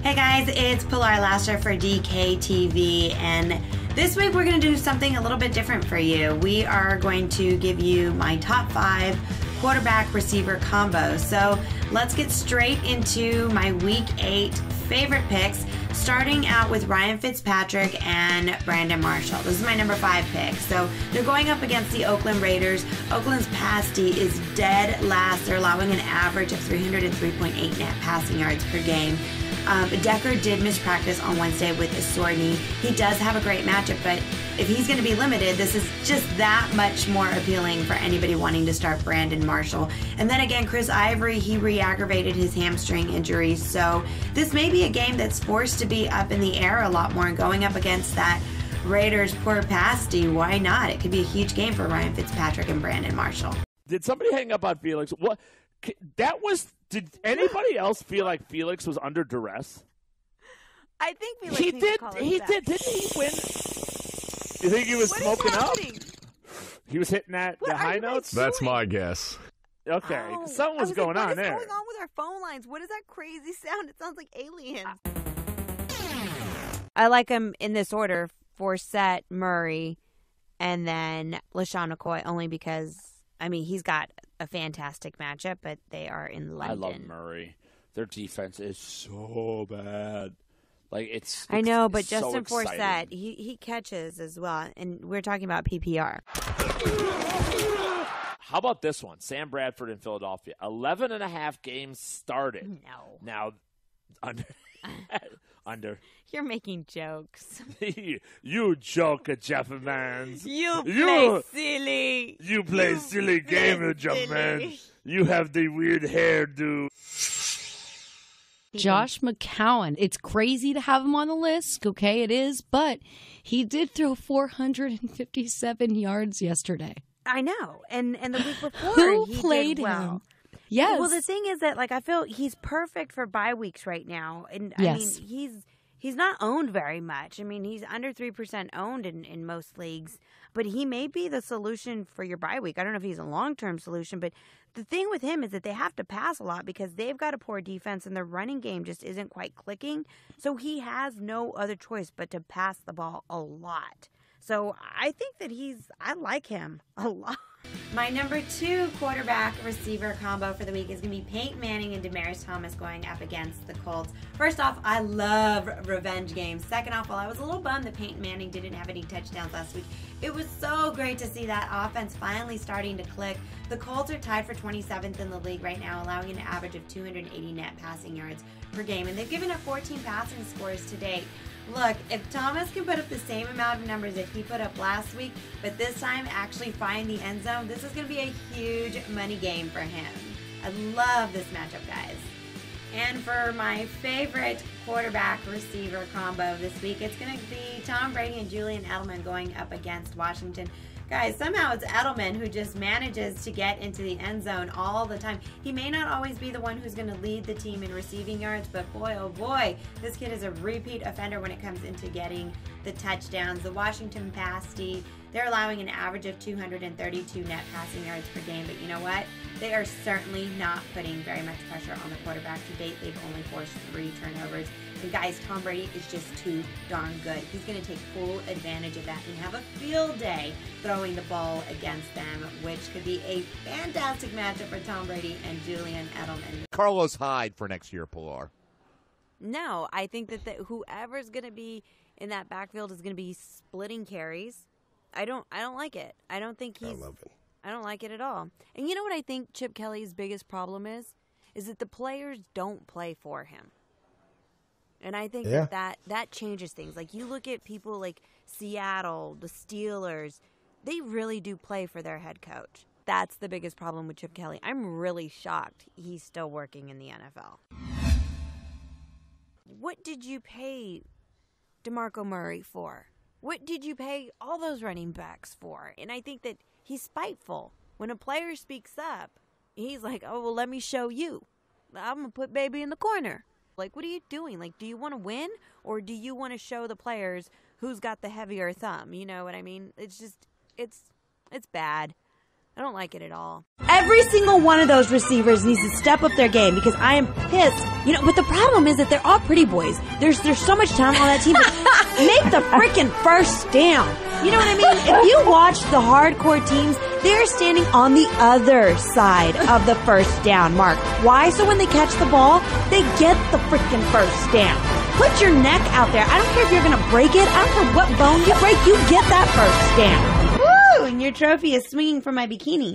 Hey guys, it's Pilar Lastra for DKTV, and this week we're going to do something a little bit different for you. We are going to give you my top 5 quarterback receiver combos. So let's get straight into my week 8 favorite picks, starting out with Ryan Fitzpatrick and Brandon Marshall. This is my number 5 pick. So they're going up against the Oakland Raiders. Oakland's pass D is dead last. They're allowing an average of 303.8 net passing yards per game. Decker did miss practice on Wednesday with a sore knee. He does have a great matchup, but if he's going to be limited, this is just that much more appealing for anybody wanting to start Brandon Marshall. And then again, Chris Ivory, he re-aggravated his hamstring injury, so this may be a game that's forced to be up in the air a lot more, and going up against that Raiders poor pass D, why not? It could be a huge game for Ryan Fitzpatrick and Brandon Marshall. Did somebody hang up on Felix? What? That was. Did anybody else feel like Felix was under duress? I think Felix he needs did. to call He us did. back. Didn't he win? You think he was What smoking is up? happening? He was hitting the high notes. That's my guess. Okay, Oh, something was going on there. What is going on with our phone lines? What is that crazy sound? It sounds like aliens. I like him in this order: Forsett, Murray, and then LaShawn McCoy. Only because he's got a fantastic matchup, but they are in London. I love Murray. Their defense is so bad. Like it's I know, but so Justin exciting. Forsett, he catches as well, and we're talking about PPR. How about this one? Sam Bradford in Philadelphia. 11.5 games started. No. Now, under. You're making jokes. You joke, Jeff Mans. You play silly. You play silly game, Jeff Mans. You have the weird hairdo. Josh McCown. It's crazy to have him on the list. Okay, it is, but he did throw 457 yards yesterday. I know. And the week before, Who he played did well. him? Yes. Well, the thing is that, I feel he's perfect for bye weeks right now. And, Yes. he's not owned very much. He's under 3% owned in most leagues. But he may be the solution for your bye week. I don't know if he's a long-term solution, but the thing with him is that they have to pass a lot because they've got a poor defense and their running game just isn't quite clicking. So he has no other choice but to pass the ball a lot. So I think that I like him a lot. My number 2 quarterback receiver combo for the week is going to be Peyton Manning and Demaryius Thomas going up against the Colts. First off, I love revenge games. Second off, while I was a little bummed that Peyton Manning didn't have any touchdowns last week, it was so great to see that offense finally starting to click. The Colts are tied for 27th in the league right now, allowing an average of 280 net passing yards per game, and they've given up 14 passing scores to date. Look, if Thomas can put up the same amount of numbers that he put up last week, but this time actually find the end zone, this is going to be a huge money game for him. I love this matchup, guys. And for my favorite quarterback receiver combo this week, it's going to be Tom Brady and Julian Edelman going up against Washington. Guys, somehow it's Edelman who just manages to get into the end zone all the time. He may not always be the one who's going to lead the team in receiving yards, but boy, oh boy, this kid is a repeat offender when it comes into getting the touchdowns. The Washington pass D, they're allowing an average of 232 net passing yards per game, but you know what? They are certainly not putting very much pressure on the quarterback to date. They've only forced 3 turnovers. And guys, Tom Brady is just too darn good. He's going to take full advantage of that and have a field day throwing the ball against them, which could be a fantastic matchup for Tom Brady and Julian Edelman. Carlos Hyde for next year, Pilar. No, I think that whoever's going to be in that backfield is going to be splitting carries. I don't like it. I don't think he's. I love it. I don't like it at all. And you know what I think Chip Kelly's biggest problem is that the players don't play for him. And I think that changes things. Like, you look at people like Seattle, the Steelers, they really do play for their head coach. That's the biggest problem with Chip Kelly. I'm really shocked he's still working in the NFL. What did you pay DeMarco Murray for? What did you pay all those running backs for? And I think that he's spiteful. When a player speaks up, he's like, oh, well, let me show you. I'm going to put baby in the corner. Like, what are you doing? Like, do you want to win, or do you want to show the players who's got the heavier thumb? You know what I mean? It's just, it's bad. I don't like it at all. Every single one of those receivers needs to step up their game because I am pissed. But the problem is that they're all pretty boys. There's so much talent on that team. Make the freaking first down. You know what I mean? If you watch the hardcore teams, they're standing on the other side of the first down mark. Why? So when they catch the ball, they get the freaking first down. Put your neck out there. I don't care if you're going to break it. I don't care what bone you break. You get that first down. Woo! And your trophy is swinging from my bikini.